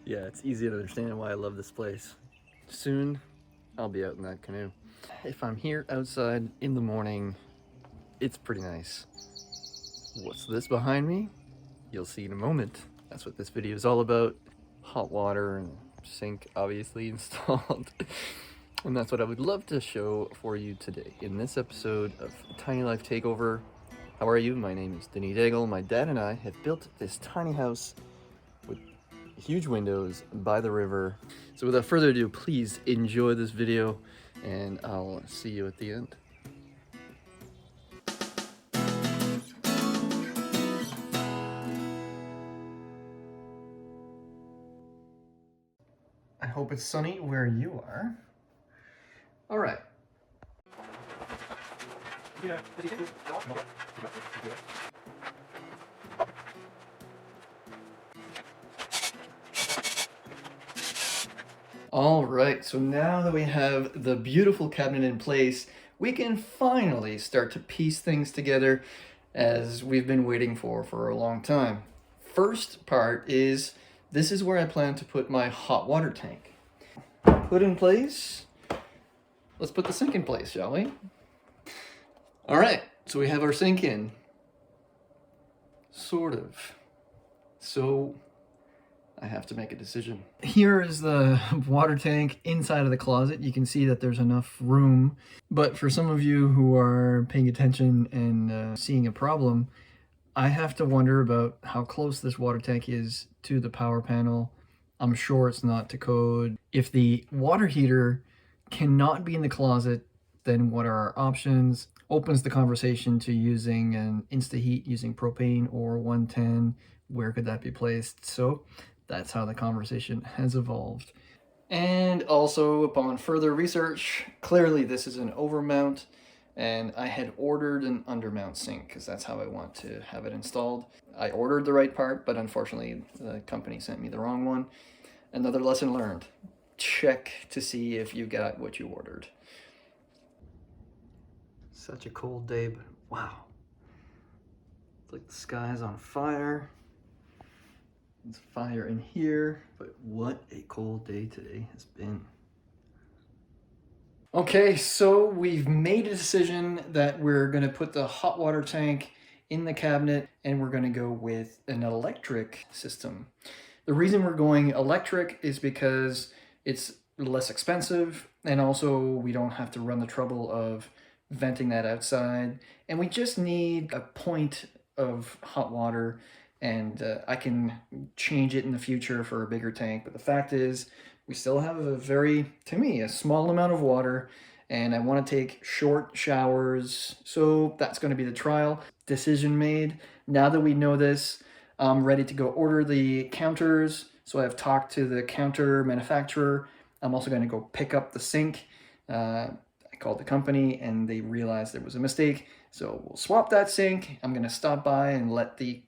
Yeah, it's easy to understand why I love this place. Soon, I'll be out in that canoe. If I'm here outside in the morning, it's pretty nice. What's this behind me? You'll see in a moment. That's what this video is all about. Hot water and sink obviously installed. And that's what I would love to show for you today in this episode of Tiny Life Takeover. How are you? My name is Denis Daigle. My dad and I have built this tiny house with huge windows by the river. So without further ado, please enjoy this video and I'll see you at the end. I hope it's sunny where you are. All right. All right, so now that we have the beautiful cabinet in place, we can finally start to piece things together as we've been waiting for a long time. First part is, this is where I plan to put my hot water tank. Put in place. Let's put the sink in place, shall we? All right, so we have our sink in. Sort of. So I have to make a decision. Here is the water tank inside of the closet. You can see that there's enough room. But for some of you who are paying attention and seeing a problem, I have to wonder about how close this water tank is to the power panel. I'm sure it's not to code. If the water heater cannot be in the closet, then what are our options? Opens the conversation to using an InstaHeat using propane or 110. Where could that be placed? So that's how the conversation has evolved. And also, upon further research, clearly this is an overmount, and I had ordered an undermount sink because that's how I want to have it installed. I ordered the right part, but unfortunately the company sent me the wrong one. Another lesson learned. Check to see if you got what you ordered. Such a cold day, but wow. It's like the sky's on fire. It's fire in here, but what a cold day today has been. Okay, so we've made a decision that we're gonna put the hot water tank in the cabinet and we're gonna go with an electric system. The reason we're going electric is because it's less expensive and also we don't have to run the trouble of venting that outside. And we just need a point of hot water, and I can change it in the future for a bigger tank. But the fact is, we still have a very, to me, a small amount of water, and I want to take short showers. So that's going to be the trial. Decision made. Now that we know this, I'm ready to go order the counters. So I've talked to the counter manufacturer. I'm also going to go pick up the sink. I called the company and they realized there was a mistake. So we'll swap that sink. I'm going to stop by and let the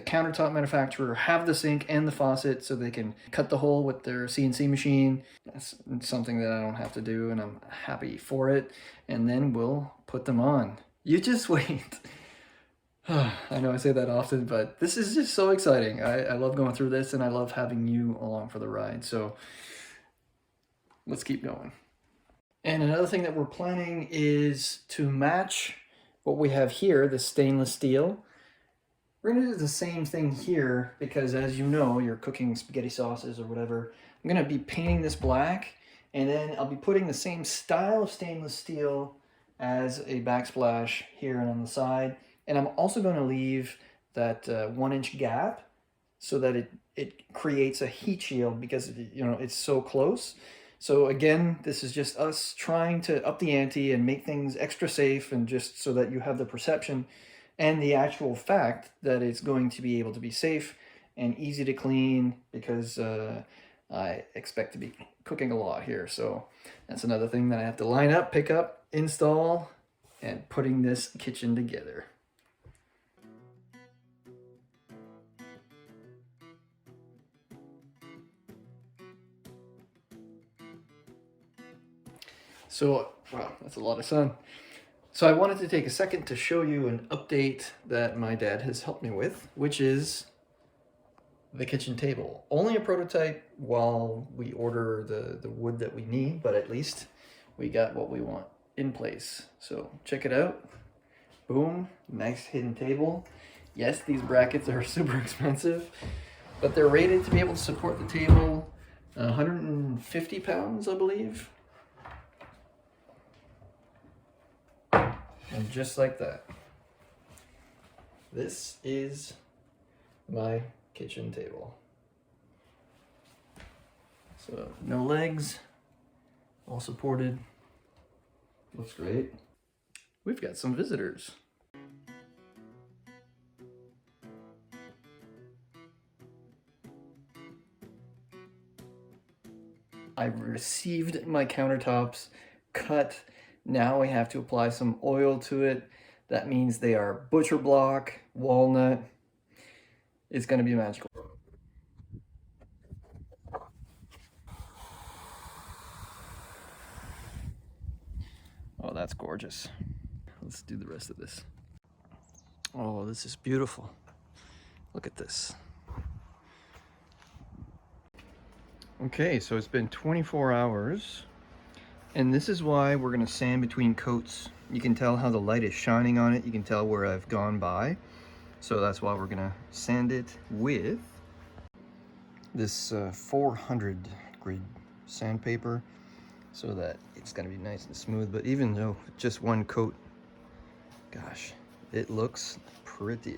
countertop manufacturer have the sink and the faucet so they can cut the hole with their CNC machine. That's something that I don't have to do and I'm happy for it. And then we'll put them on. You just wait. I know I say that often, but this is just so exciting. I love going through this and I love having you along for the ride. So let's keep going. And another thing that we're planning is to match what we have here, the stainless steel. We're going to do the same thing here because, as you know, you're cooking spaghetti sauces or whatever. I'm going to be painting this black, and then I'll be putting the same style of stainless steel as a backsplash here and on the side. And I'm also going to leave that 1-inch gap so that it creates a heat shield because, you know, it's so close. So again, this is just us trying to up the ante and make things extra safe, and just so that you have the perception and the actual fact that it's going to be able to be safe and easy to clean, because I expect to be cooking a lot here. So that's another thing that I have to line up, pick up, install, and putting this kitchen together. So, wow, that's a lot of sun. So I wanted to take a second to show you an update that my dad has helped me with, which is the kitchen table. Only a prototype while we order the wood that we need, but at least we got what we want in place. So check it out. Boom, nice hidden table. Yes, these brackets are super expensive, but they're rated to be able to support the table 150 pounds, I believe. And just like that, this is my kitchen table. So no legs, all supported. Looks great. We've got some visitors. I've received my countertops cut. Now I have to apply some oil to it. That means they are butcher block, walnut. It's gonna be magical. Oh, that's gorgeous. Let's do the rest of this. Oh, this is beautiful. Look at this. Okay, so it's been 24 hours, and this is why we're gonna sand between coats. You can tell how the light is shining on it. You can tell where I've gone by. So that's why we're gonna sand it with this 400 grit sandpaper, so that it's gonna be nice and smooth. But even though just one coat, gosh, it looks pretty.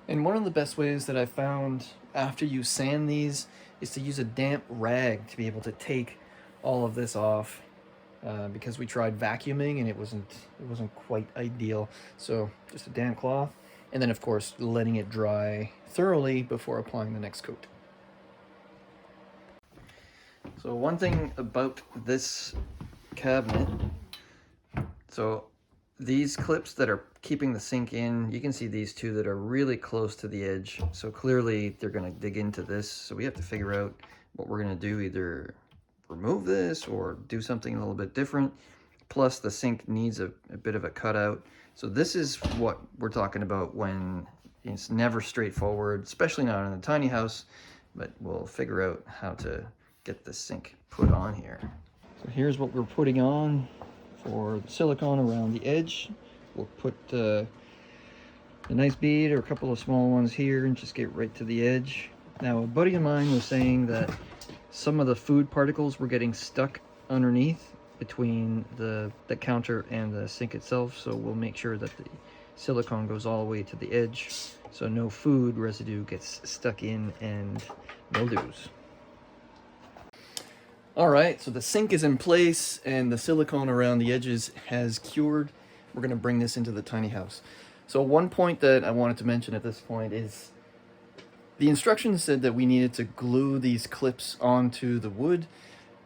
And one of the best ways that I found after you sand these is to use a damp rag to be able to take all of this off, because we tried vacuuming and it wasn't quite ideal. So just a damp cloth, and then of course letting it dry thoroughly before applying the next coat. So one thing about this cabinet, so these clips that are keeping the sink in, you can see these two that are really close to the edge. So clearly they're gonna dig into this. So we have to figure out what we're gonna do, either remove this or do something a little bit different. Plus the sink needs a bit of a cutout. So this is what we're talking about when it's never straightforward, especially not in a tiny house, but we'll figure out how to get the sink put on here. So here's what we're putting on for the silicone around the edge. We'll put a nice bead or a couple of small ones here and just get right to the edge. Now, a buddy of mine was saying that some of the food particles were getting stuck underneath between the counter and the sink itself, so we'll make sure that the silicone goes all the way to the edge so no food residue gets stuck in and mildews. All right, so the sink is in place and the silicone around the edges has cured. We're gonna bring this into the tiny house. So one point that I wanted to mention at this point is the instructions said that we needed to glue these clips onto the wood,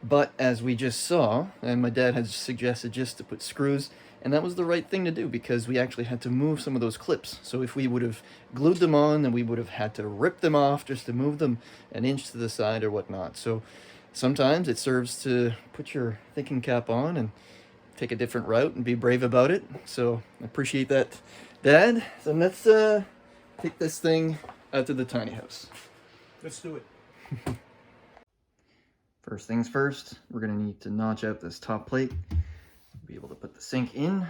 but as we just saw, and my dad had suggested just to put screws, and that was the right thing to do because we actually had to move some of those clips. So if we would have glued them on, then we would have had to rip them off just to move them an inch to the side or whatnot. So sometimes it serves to put your thinking cap on and take a different route and be brave about it. So I appreciate that, Dad. So let's take this thing out to the tiny house. Let's do it. First things first, we're gonna need to notch out this top plate, be able to put the sink in.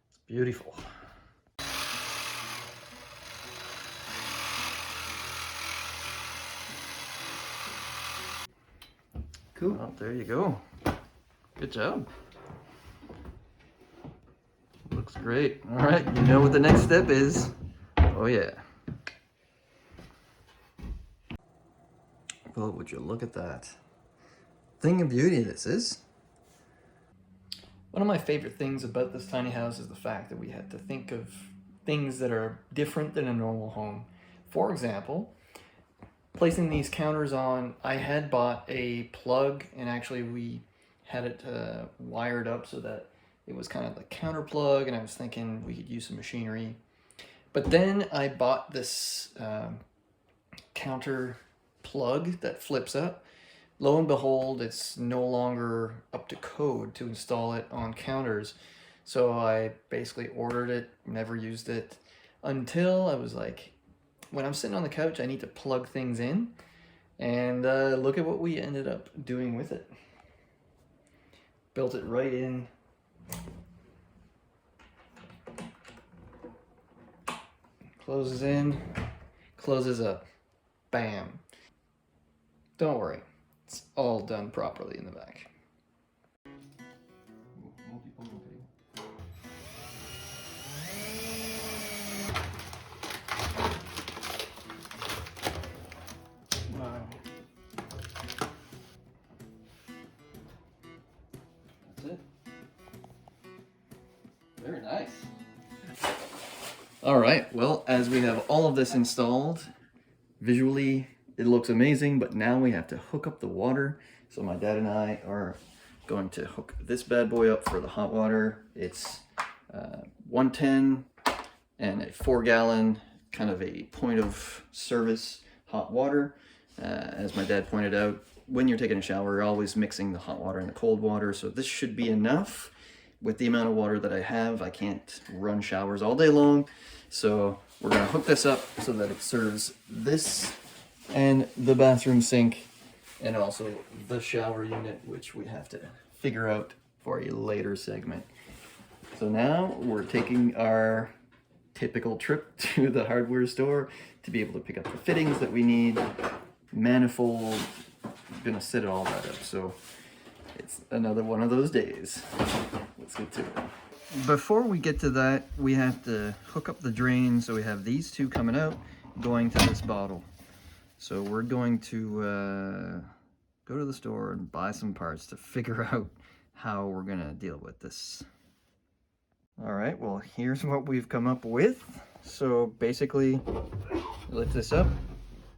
It's beautiful. Cool. Oh, there you go. Good job. Looks great. All right, you know what the next step is. Oh yeah. Well, would you look at that? Thing of beauty this is. One of my favorite things about this tiny house is the fact that we had to think of things that are different than a normal home. For example, placing these counters on, I had bought a plug, and actually we had it wired up so that it was kind of the counter plug, and I was thinking we could use some machinery. But then I bought this counter plug that flips up. Lo and behold, it's no longer up to code to install it on counters. So I basically ordered it, never used it, until I was like, when I'm sitting on the couch, I need to plug things in, and look at what we ended up doing with it. Built it right in. Closes in, closes up. Bam. Don't worry, it's all done properly in the back. Wow. That's it. Very nice. All right, well, as we have all of this installed, visually it looks amazing, but now we have to hook up the water. So my dad and I are going to hook this bad boy up for the hot water. It's 110 and a 4-gallon, kind of a point of service hot water. As my dad pointed out, when you're taking a shower, you're always mixing the hot water and the cold water. So this should be enough. With the amount of water that I have, I can't run showers all day long. So we're gonna hook this up so that it serves this and the bathroom sink and also the shower unit, which we have to figure out for a later segment. So now we're taking our typical trip to the hardware store to be able to pick up the fittings that we need, manifold, gonna set it all that up. So it's another one of those days. Let's get to it. Before we get to that, we have to hook up the drain. So we have these two coming out, going to this bottle. So we're going to go to the store and buy some parts to figure out how we're gonna deal with this. All right, well, here's what we've come up with. So basically, lift this up,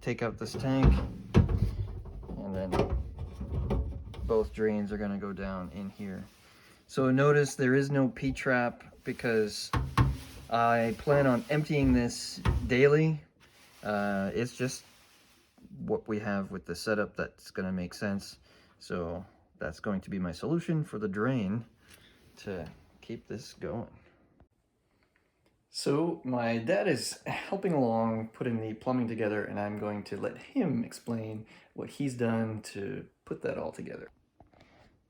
take out this tank, and then both drains are gonna go down in here. So notice there is no P-trap because I plan on emptying this daily. It's just what we have with the setup that's gonna make sense. So that's going to be my solution for the drain to keep this going. So my dad is helping along putting the plumbing together, and I'm going to let him explain what he's done to put that all together.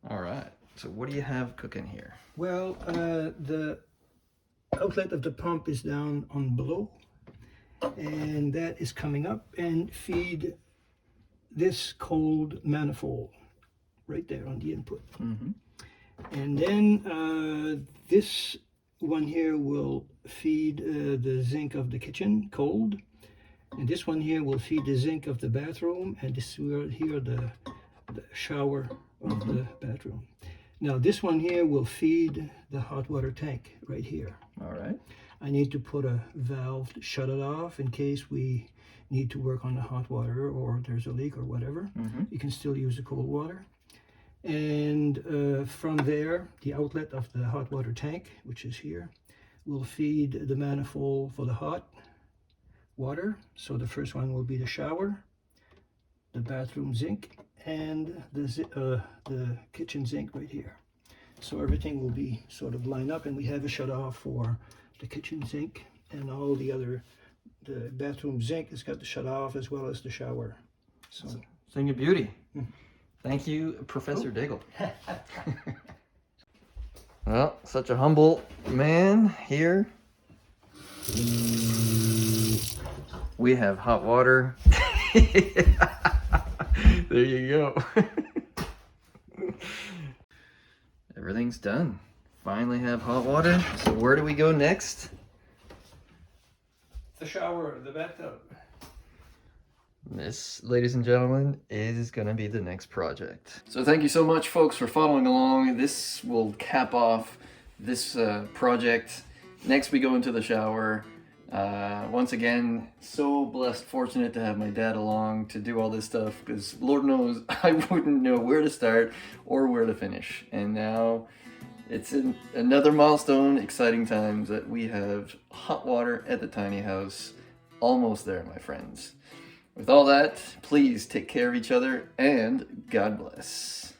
All right, so what do you have cooking here? Well, the outlet of the pump is down on below, and that is coming up and feed this cold manifold right there on the input. Mm-hmm. And then this one here will feed the zinc of the kitchen cold, and this one here will feed the zinc of the bathroom, and this will here the shower of the bathroom. Now this one here will feed the hot water tank right here. All right. I need to put a valve to shut it off in case we need to work on the hot water or there's a leak or whatever. Mm-hmm. You can still use the cold water. And from there, the outlet of the hot water tank, which is here, will feed the manifold for the hot water. So the first one will be the shower, the bathroom sink, and the kitchen sink right here. So everything will be sort of lined up, and we have a shut off for the kitchen sink, and all the other, the bathroom sink has got the shut off as well as the shower. So Thing of beauty. Thank you, Professor Daigle. Well, such a humble man here. We have hot water. There you go. Everything's done. Finally have hot water. So where do we go next? the shower, the bathtub. This, ladies and gentlemen, is going to be the next project. So thank you so much, folks, for following along. This will cap off this project. Next, we go into the shower. Once again, so blessed, fortunate to have my dad along to do all this stuff, because Lord knows I wouldn't know where to start or where to finish. And now it's another milestone, exciting times that we have hot water at the tiny house. Almost there, my friends. With all that, please take care of each other, and God bless.